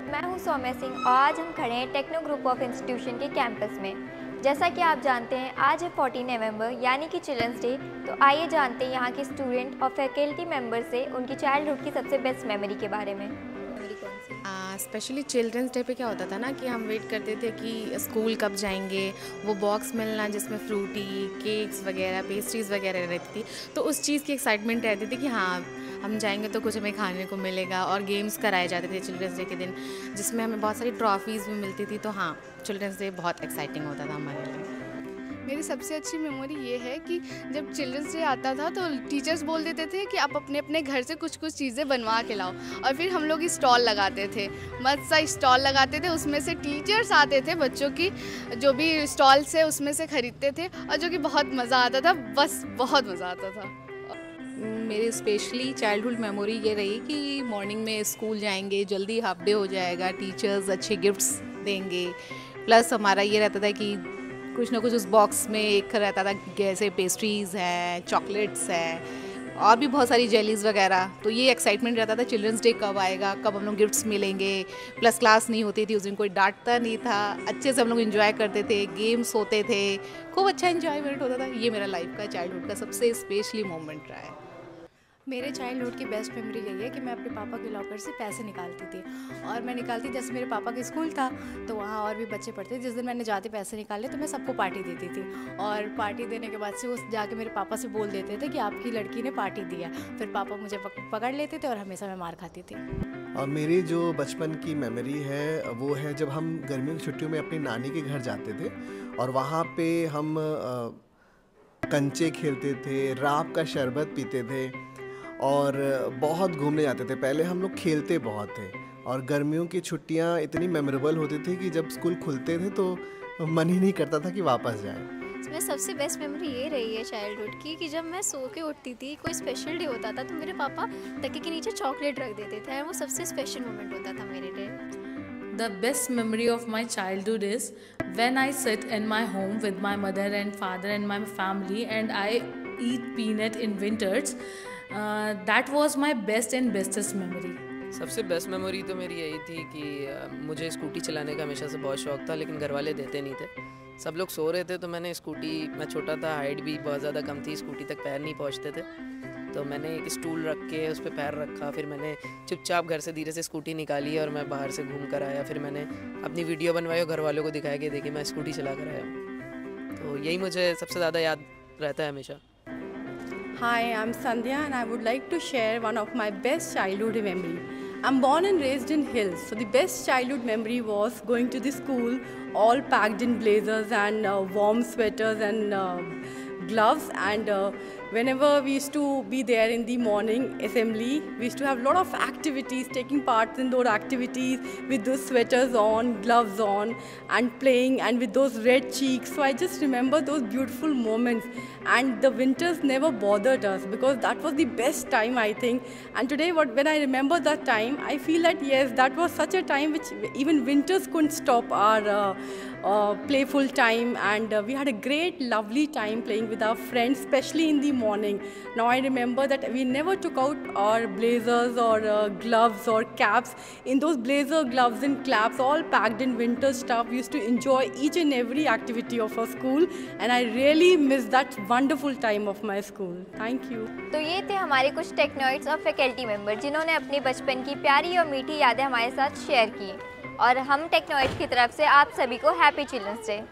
मैं हूं सौम्या सिंह और आज हम खड़े हैं टेक्नो ग्रुप ऑफ इंस्टीट्यूशन के कैंपस में। जैसा कि आप जानते हैं आज है 14 नवंबर यानी कि चिल्ड्रंस डे। तो आइए जानते हैं यहाँ के स्टूडेंट और फैकल्टी मेंबर से उनकी चाइल्डहुड की सबसे बेस्ट मेमोरी के बारे में। मेमोरी कौन सी? स्पेशली चिल्ड्रंस डे पे क्या होता था ना कि हम वेट करते थे कि स्कूल कब जाएंगे, वो बॉक्स मिलना जिसमें फ्रूटी केक्स वगैरह पेस्ट्रीज़ वगैरह रहती थी। तो उस चीज़ की एक्साइटमेंट रहती थी कि हाँ हम जाएंगे तो कुछ हमें खाने को मिलेगा। और गेम्स कराए जाते थे चिल्ड्रंस डे के दिन जिसमें हमें बहुत सारी ट्रॉफीज़ भी मिलती थी। तो हाँ, चिल्ड्रंस डे बहुत एक्साइटिंग होता था हमारे लिए। मेरी सबसे अच्छी मेमोरी ये है कि जब चिल्ड्रंस डे आता था तो टीचर्स बोल देते थे कि आप अपने अपने घर से कुछ कुछ चीज़ें बनवा के लाओ, और फिर हम लोग स्टॉल लगाते थे, मस्त सा स्टॉल लगाते थे। उसमें से टीचर्स आते थे बच्चों की जो भी स्टॉल से उसमें से ख़रीदते थे, और जो कि बहुत मज़ा आता था, बस बहुत मज़ा आता था। मेरी स्पेशली चाइल्डहुड मेमोरी ये रही कि मॉर्निंग में स्कूल जाएंगे, जल्दी हाफ डे हो जाएगा, टीचर्स अच्छे गिफ्ट्स देंगे, प्लस हमारा ये रहता था कि कुछ ना कुछ उस बॉक्स में एक रहता था, जैसे पेस्ट्रीज़ हैं, चॉकलेट्स हैं और भी बहुत सारी जेलीज़ वगैरह। तो ये एक्साइटमेंट रहता था चिल्ड्रंस डे कब आएगा, कब हम लोग गिफ्ट्स मिलेंगे। प्लस क्लास नहीं होती थी उस दिन, कोई डांटता नहीं था, अच्छे से हम लोग एंजॉय करते थे, गेम्स होते थे, खूब अच्छा एंजॉयमेंट होता था। ये मेरा लाइफ का चाइल्डहुड का सबसे स्पेशली मोमेंट रहा है। मेरे चाइल्डहुड की बेस्ट मेमोरी यही है कि मैं अपने पापा के लॉकर से पैसे निकालती थी, और मैं निकालती, जैसे मेरे पापा का स्कूल था तो वहाँ और भी बच्चे पढ़ते थे। जिस दिन मैंने जाते पैसे निकाले तो मैं सबको पार्टी देती थी, और पार्टी देने के बाद से वो जाके मेरे पापा से बोल देते थे कि आपकी लड़की ने पार्टी दिया। फिर पापा मुझे पकड़ लेते थे और हमेशा मैं मार खाती थी। और मेरी जो बचपन की मेमोरी है वो है जब हम गर्मियों की छुट्टियों में अपनी नानी के घर जाते थे और वहाँ पे हम कंचे खेलते थे, राब का शरबत पीते थे और बहुत घूमने जाते थे। पहले हम लोग खेलते बहुत थे और गर्मियों की छुट्टियां इतनी मेमोरेबल होती थी कि जब स्कूल खुलते थे तो मन ही नहीं करता था कि वापस जाएं। मैं सबसे बेस्ट मेमोरी ये रही है चाइल्डहुड की कि जब मैं सो के उठती थी, कोई स्पेशल डे होता था तो मेरे पापा तकिए के नीचे चॉकलेट रख देते थे, वो सबसे स्पेशल मोमेंट होता था मेरे लिए। The best memory of my childhood is when I sit in my home with my mother and father and my family and I eat peanut in winters. That was my best and bestest memory. सबसे best memory तो मेरी यही थी कि मुझे scooty चलाने का हमेशा से बहुत शौक था, लेकिन घर वाले देते नहीं थे। सब लोग सो रहे थे तो मैंने स्कूटी, मैं छोटा था, हाइट भी बहुत ज़्यादा कम थी, स्कूटी तक पैर नहीं पहुंचते थे, तो मैंने एक स्टूल रख के उस पर पैर रखा। फिर मैंने चुपचाप घर से धीरे से स्कूटी निकाली और मैं बाहर से घूम कर आया। फिर मैंने अपनी वीडियो बनवाई और घर वालों को दिखाया कि देखिए मैं स्कूटी चला कर आया। तो यही मुझे सबसे ज़्यादा याद रहता है हमेशा। Hi, I'm Sandhya and I would like to share one of my best childhood memory. I'm born and raised in hills, so the best childhood memory was going to the school all packed in blazers and warm sweaters and gloves, and whenever we used to be there in the morning assembly, we used to have a lot of activities, taking part in those activities with those sweaters on, gloves on, and playing, and with those red cheeks. So I just remember those beautiful moments, and the winters never bothered us because that was the best time, I think. And today when I remember that time, I feel that yes, that was such a time which even winters couldn't stop our playful time, and we had a great lovely time playing with our friends, especially in the morning. Now I remember that we never took out our blazers or gloves or caps. In those blazer, gloves and caps all packed in winter stuff, we used to enjoy each and every activity of our school, and I really miss that wonderful time of my school. Thank you. तो ये थे हमारे कुछ टेक्नॉइड्स और faculty member जिन्होंने अपने बचपन की प्यारी और मीठी यादें हमारे साथ शेयर की, और हम टेक्नॉइड्स की तरफ से आप सभी को हैप्पी चिल्ड्रंस डे।